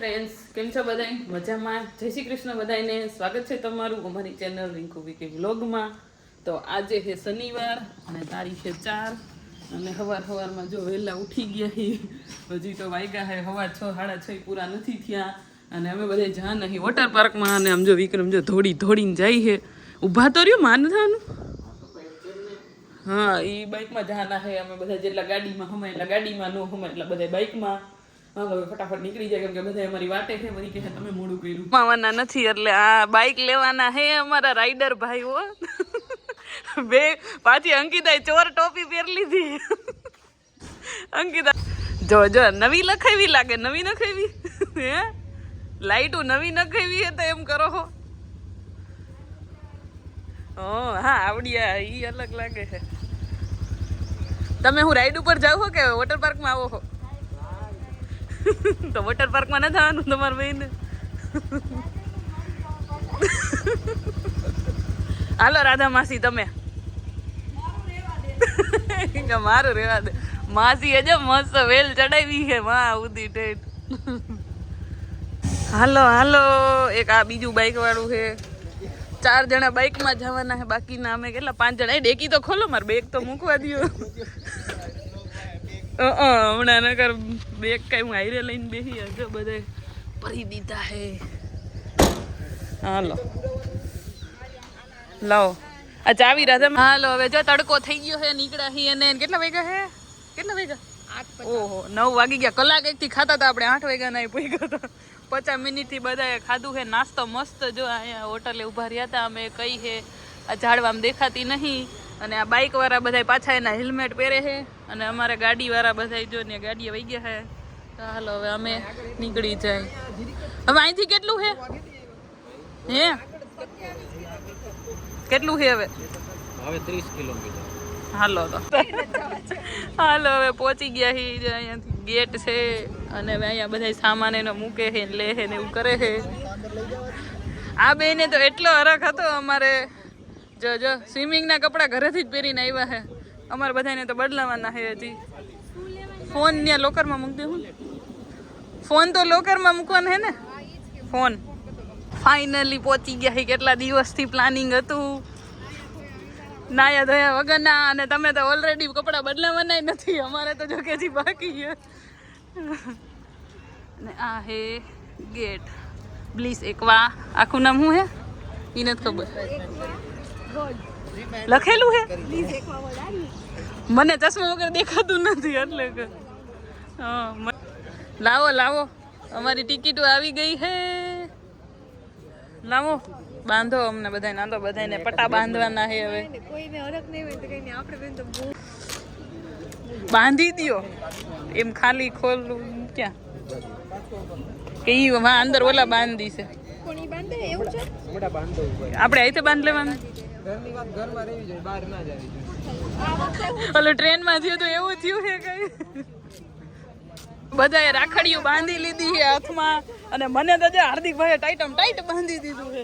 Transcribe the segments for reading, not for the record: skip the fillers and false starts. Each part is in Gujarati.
ફ્રેન્ડ્સ, કેમ છો બધા? મજામાં? જય શ્રી કૃષ્ણ બધાને. સ્વાગત છે તમારું અમારી ચેનલ રિંકુ વિકી વ્લોગમાં. તો આજે છે શનિવાર અને તારીખ છે 4 અને સવારમાં જો વહેલા ઉઠી ગયા હજી તો વાગ્યા હે 6:30 6:30 પૂરા નથી થયા અને અમે બધા જા નહીં વોટર પાર્કમાં અને આમ જો વિક્રમ જો દોડીને જાય છે. ઊભા તો રહ્યો માન થવાનું. હા, એ બાઇકમાં જવાના છે અમે બધા. જેટલા ગાડીમાં હમે એટલા ગાડીમાં, નો હમે એટલા બધા બાઇકમાં. હા, હવે ફટાફટ નીકળી જાય કેમ કે બધા અમારી વાટે છે. બધી કહે તમે મોડું કર્યું. માવાના નથી એટલે આ બાઇક લેવાના હે અમારા રાઈડર ભાઈઓ. બે પાછી અંકિતાએ ચોર ટોપી પહેરી લીધી. અંકિતા જો નવી લખાવી લાગે. નવી નખાવી હે? લાઈટો નવી નખાવી હે તો એમ કરો હો. હા, આવડિયા ઈ અલગ લાગે છે. તમે હું રાઈડ ઉપર જાવ હો કે વોટર પાર્કમાં આવો હો? તો વોટર પાર્કમાં ન થવાનું તમારે બેન. હાલો રાધા માસી તમે. મારું રેવા દે. માસી હજે મસ્ત વેલ ચડાવી છે માં ઉધી ઠેઠ. હાલો હાલો. એક આ બીજું બાઇક વાળું છે. 4 જણા બાઇકમાં જવાના છે. બાકીના અમે કેટલા 5 જણા. ડેકી તો ખોલો, મારે બેગ તો મૂકવા દો. હમણાં નકર બેગ કઈ હું હાઈરે લઈને બેસી જો બધા ભરી દીધા હે. હાલો લાવો આ ચાવી રાધા. હાલો હવે જો તડકો થઈ ગયો છે. નીકળ્યા હી અને કેટલા વાગ્યા છે? કેટલા વાગ્યા? 8. ઓહો 9 વાગી ગયા. કલાક એકથી ખાતા હતા આપણે. 8 વાગ્યા ના પૂગ્યા હતા. 50 મિનિટથી બધાએ ખાધું છે નાસ્તો મસ્ત. જો અહીંયા હોટલે ઉભા રહ્યા હતા અમે. કઈ છે આ ઝાડવામાં દેખાતી નહીં. અને આ બાઇક વાળા બધા પાછા એના હેલ્મેટ પહેરે છે અને અમારા ગાડી વાળા બધા જો ને ગાડી વહી ગયા છે. તો હાલો હવે અમે નીકળી જાય. હવે અહીંથી કેટલું છે? હે કેટલું છે હવે? 30 કિલોમીટર. હાલો તો હાલો હવે પહોંચી ગયા છીએ. અહીંયાથી ગેટ છે અને હવે અહીંયા બધા સામાન એનો મૂકે છે લે છે ને એવું કરે છે. આ બેને તો એટલો હરખ હતો અમારે. જો સ્વિમિંગના કપડાં ઘરેથી જ પહેરીને આવ્યા છે. અમારે બધાને તો બદલાવાના છે હજી. ફોન ત્યાં લોકરમાં મૂકી દેવું. ફોન તો લોકરમાં મૂકવાનો છે ને. ફોન ફાઇનલી પહોંચી ગયા છે. કેટલા દિવસથી પ્લાનિંગ હતું નાયા ધોયા વગરના. અને તમે તો ઓલરેડી કપડાં બદલાવાના નથી. અમારે તો જો કે હજી બાકી છે. ને આ હે ગેટ બ્લીસ એકવા. આખું નામ શું હે એ નથી ખબર. લખેલું હે. મને ચશ્મા વગર દેખાતું નથી એટલે કે. લાવો લાવો અમારી ટિકિટો આવી ગઈ હે. લાવો બાંધો અમને બધાને. આ તો બધાને પટ્ટા બાંધવાના છે હવે. બાંધી દો એમ ખાલી ખોલું ક્યાં કે ઈ અંદર ઓલા બાંધી છે. આપણે અહીંથી બાંધ લેવાનું. ઓલો ટ્રેનમાં થયું તો એવું થયું છે કઈ. બધાએ રાખડીઓ બાંધી લીધી છે હાથમાં. અને મને તો જો હાર્દિકભાઈ ટાઈટ બાંધી દીધું છે.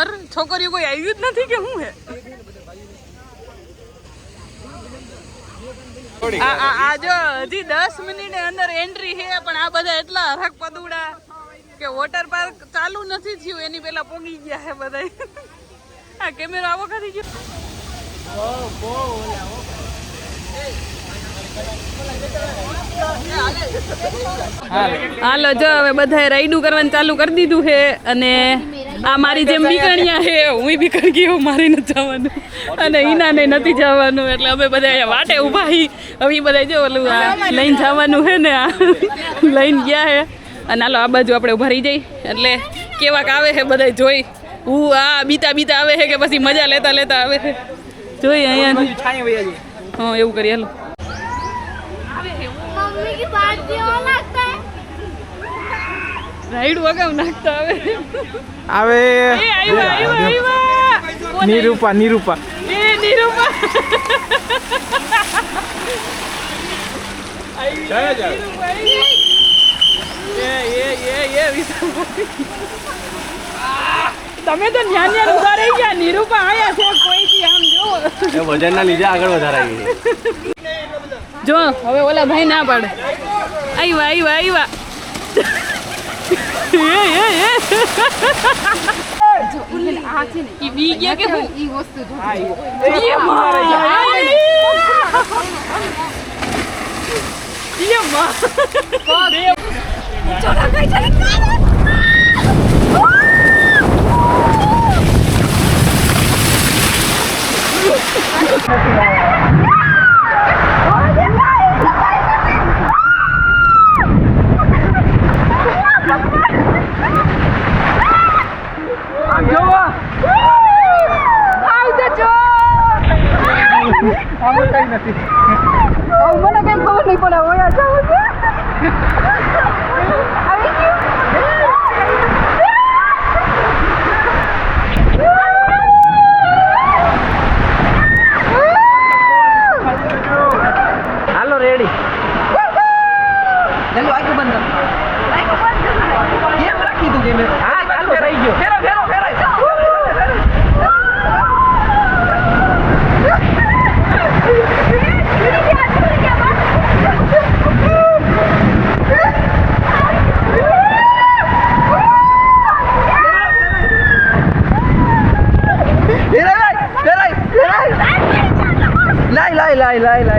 અર છોકરીઓ કોઈ આવ્યું જ નથી કે શું હે? આ જો હજી 10 મિનિટે અંદર એન્ટ્રી છે પણ આ બધા એટલા હરખ પદુડા કે વોટર પાર્ક ચાલુ નથી થયું એની પેલા પોગી ગયા છે બધા. આ કેમેરો આવો કરી ગયો. હાલો જો હવે બધાએ રાઈડું કરવાનું ચાલુ કરી દીધું છે. અને આ મારી જેમ બીકણિયા છે. હું બીકણ ગયો. મારે નથી જવાનું અને ઈનાને નથી જવાનું. એટલે અમે બધા અહીંયા વાટે ઊભા હી. હવે બધા જો ઓલું લઈને જવાનું છે ને આ લઈને ગયા છે. અને હાલો આ બાજુ આપણે ઉભા રહી જઈ એટલે કેવાક આવે છે બધા જોઈ. હું આ બીતા આવે છે કે પછી મજા લેતા આવે છે. જોઈ અહીંયા. હા એવું કરીએ. હાલો રાઈડ વગાવ નાખતા આવે. નિરૂપા એ નિરૂપા તમે તો ન્યા ઉભા રહી ગયા. નિરૂપા આયા છે કોઈથી આમ જો વજનના લીધે આગળ વધારાય. જો હવે ઓલા ભાઈ ના પાડે. આવ્યા ઈ બી ગયા કે હું ઈ વસ્તુ જો મને કઈ ખબર નહીં પડે ઓયા જાવ છે આવી ગયું હાલો રેડી ચાલો આખું બંધ કેમ રાખી તું કેમ હા ચાલો થઈ ગયો ફેરો ફેરો ફેરો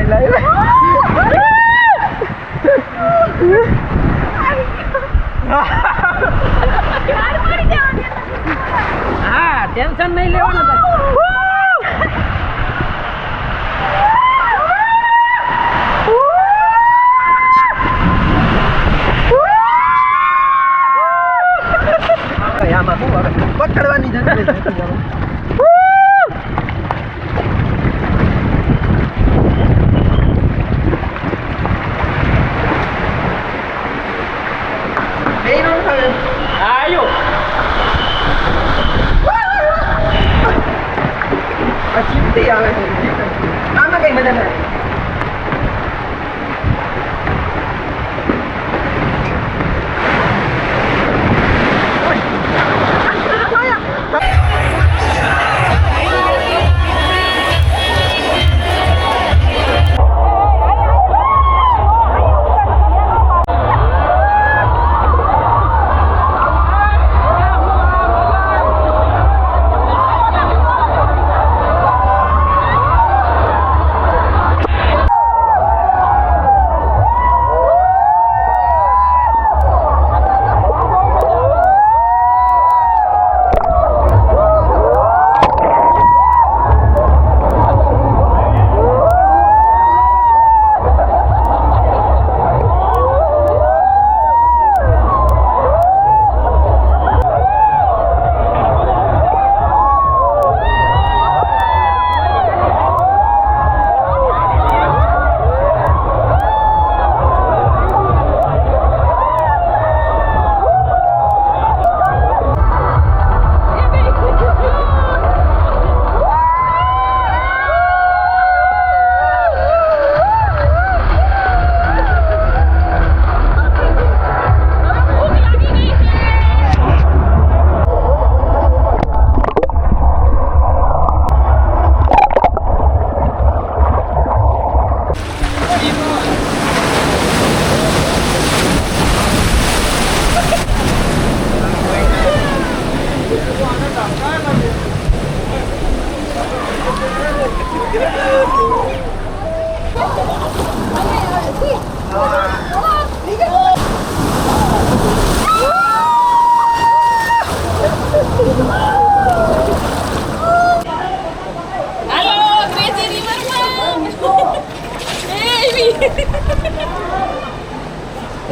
લાઈ હા ટેન્શન નહીં લેવાનું આમાં શું હવે પકડવાની જરૂર નથી આયો ચીપટી આવે છે આમાં કઈ મજા નથી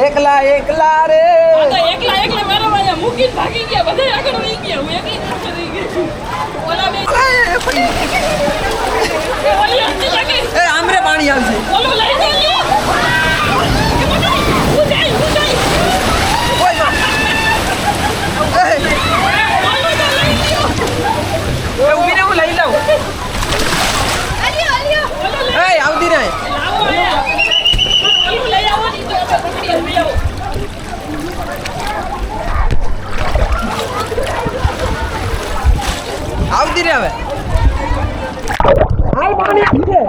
એકલા એકલા રે એકલા મારા વાયા મૂકીને ભાગી ગયા બધા આગળ વહી ગયા હું એકલી પાછળ રહી ગઈ ઓલા બે ઓલી હસી લાગે એ આમરે પાણી આવશે ઓલો લઈ જાય હું જાય ઓય માં એ ઉભી ને હું લઈ લઉં આલિયો એ આવતી રહે લાવો આયા લઈ આવો ની તો પકડી લઈ આવો આવતી રે હવે હાલ પાણી આવશે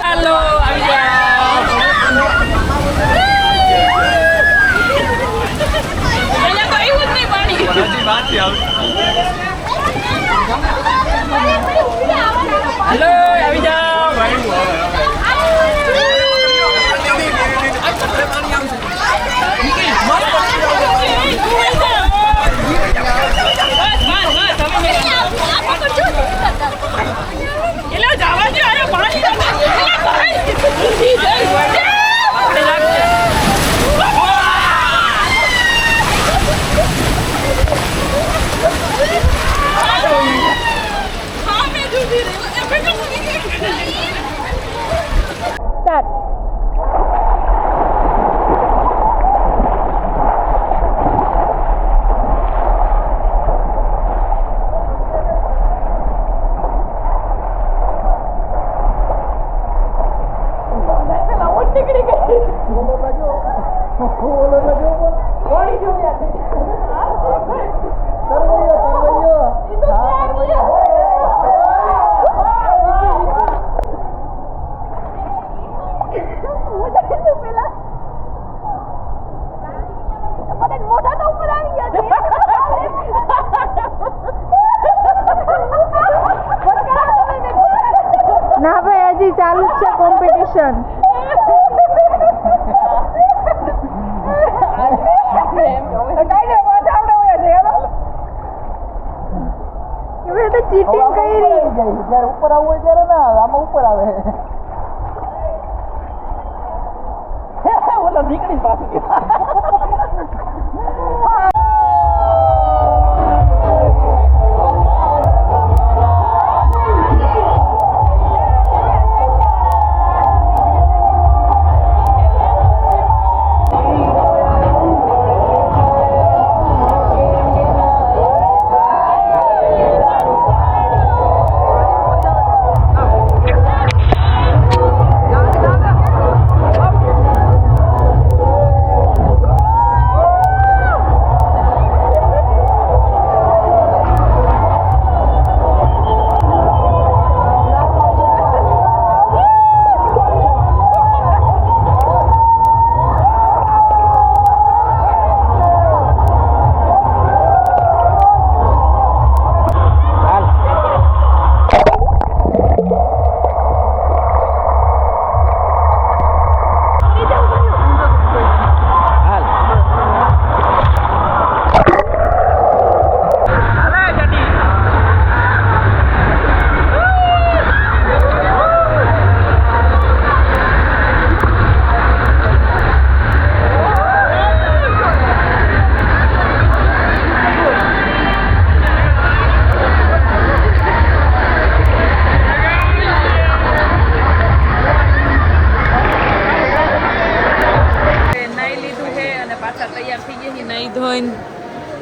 હાલો આવી જાઓ. અહીંયા તો આવ્યું જ નહીં પાણી. હાલો આવી જાઓ. એટલે જવા દે અરે પાણી ના ભાઈ હજી ચાલુ જ છે કોમ્પિટિશન. ચીટિંગ કરી જયારે ઉપર આવવું હોય ત્યારે ના આવે, આમાં ઉપર આવે. ઓલા નીકળી પાછું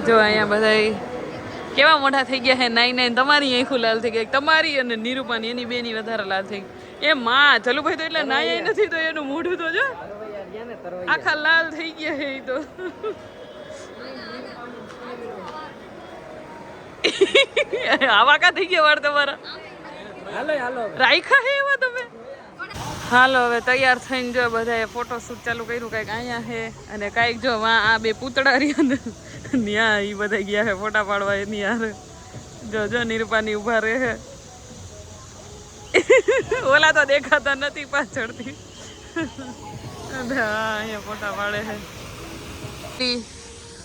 જો અહીંયા બધા કેવા મોટા થઈ ગયા છે. નાઈ નાઈ તમારી આંખું લાલ થઈ ગઈ, તમારી અને નિરૂપાની એની બેની વધારે લાલ થઈ ગઈ. એ માં ચલુભાઈ તો એટલે નાઈ નથી તો એનું મોઢું તો જો આખા લાલ થઈ ગયા છે. એ તો આવા કા થઈ ગયા વાર તમારા રાખ્યા હે એવા તમે. હાલો હવે તૈયાર થઈને જો બધાએ ફોટોશૂટ ચાલુ કર્યું. કાંઈક અહીંયા છે અને કાંઈક જો આ બે પૂતળા રહ્યા ને ત્યાં એ બધા ગયા છે ફોટા પાડવા એની યાર. જો જો નિરૂપાની ઉભા રહે છે. ઓલા તો દેખાતા નથી પાછળથી. અહીંયા ફોટા પાડે છે.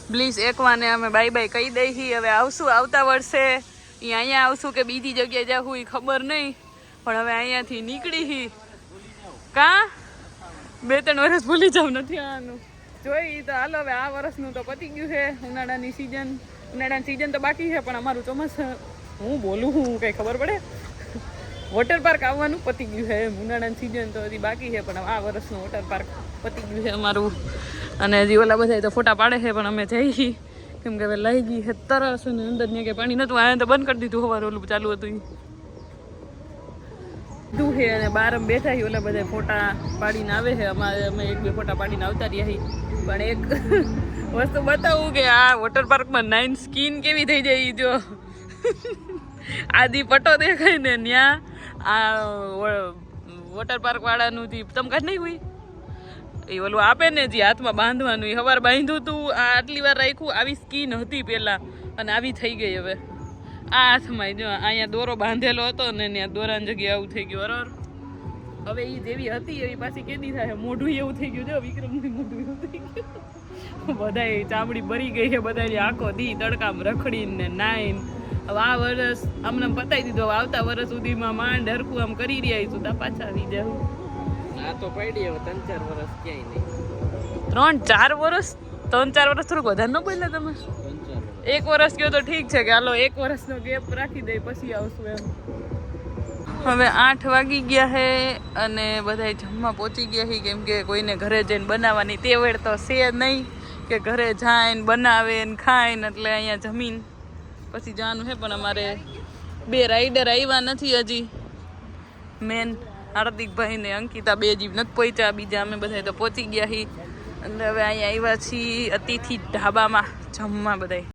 પ્લીઝ એકવાને અમે બાય બાય કહી દઈ. હવે આવશું આવતા વર્ષે. અહીંયા આવશું કે બીજી જગ્યાએ જાવું એ ખબર નહીં, પણ હવે અહીંયાથી નીકળી કા 2-3 વર્ષ ભૂલી જાવ નથી આનું જોઈ તો. હાલો હવે આ વર્ષનું તો પતી ગયું છે. ઉનાળાની સિઝન તો બાકી છે, પણ અમારું ચોમાસું હું બોલું હું કંઈ ખબર પડે. વોટર પાર્ક આવવાનું પતી ગયું છે. ઉનાળાની સિઝન તો હજી બાકી છે, પણ આ વર્ષનું વોટર પાર્ક પતી ગયું છે અમારું. અને હજી ઓલા બધા તો ફોટા પાડે છે, પણ અમે જઈ કેમ કે હવે લઈ ગઈ છે તરસ. અને અંદર ત્યાં કે પાણી નહોતું, આ તો બંધ કરી દીધું. સવારે ઓલું ચાલુ હતું તું હે અને બાર અમે બેઠા છીએ ઓલા બધા ફોટા પાડીને આવે છે અમે 1-2 ફોટા પાડીને આવતા રહ્યા છીએ પણ એક વસ્તુ બતાવું કે આ વોટર પાર્કમાં નાઈન સ્કીન કેવી થઈ જાય ઈ જો આદિ પટો દેખાય ને ત્યાં આ વોટર પાર્ક વાળાનું થી તમે કાઢ નહીં હોય એ ઓલું આપે ને જે હાથમાં બાંધવાનું એ સવાર બાંધ્યું તું આ આટલી વાર રાખ્યું આવી સ્કીન હતી પેલા અને આવી થઈ ગઈ હવે આ હાથમાં જો અહીંયા દોરો બાંધેલો હતો ને ત્યાં દોરાની જગ્યાએ આવું થઈ ગયું બરાબર હવે એ જેવી હતી એવી પાછી કેદી થાય મોઢું એવું થઈ ગયું જો વિક્રમનું મોઢું એવું થઈ ગયું બધાય ચામડી ભરી ગઈ છે બધાની આંખો દી તડકામાં રખડીને નાઈને હવે આ વર્ષ અમને પતાવી દીધો આવતા વર્ષ સુધીમાં માંડ હરખું આમ કરી રહ્યા છું તા પાછા આવી જાવ આ તો પડી હવે 3-4 વર્ષ ક્યાંય નહીં 3-4 વર્ષ 3-4 વર્ષ થોડુંક વધારે ન બોલ્યા તમે 1 વર્ષ કયો તો ઠીક છે કે હાલો 1 વર્ષનો ગેપ રાખી દે પછી આવશું એમ હવે 8 વાગી ગયા છે અને બધા જમવા પહોંચી ગયા છે કેમ કે કોઈને ઘરે જઈને બનાવવાની તેવડ તો છે નહીં કે ઘરે જાય બનાવે ને ખાય ને એટલે અહીંયા જમીન પછી જવાનું છે પણ અમારે 2 રાઈડર આવ્યા નથી હજી મેન હાર્દિકભાઈ ને અંકિતા 2 જીવ નથી પહોંચ્યા બીજા અમે બધા તો પહોંચી ગયા છીએ અને હવે અહીંયા આવ્યા છીએ અતિથિ ઢાબામાં જમવા બધા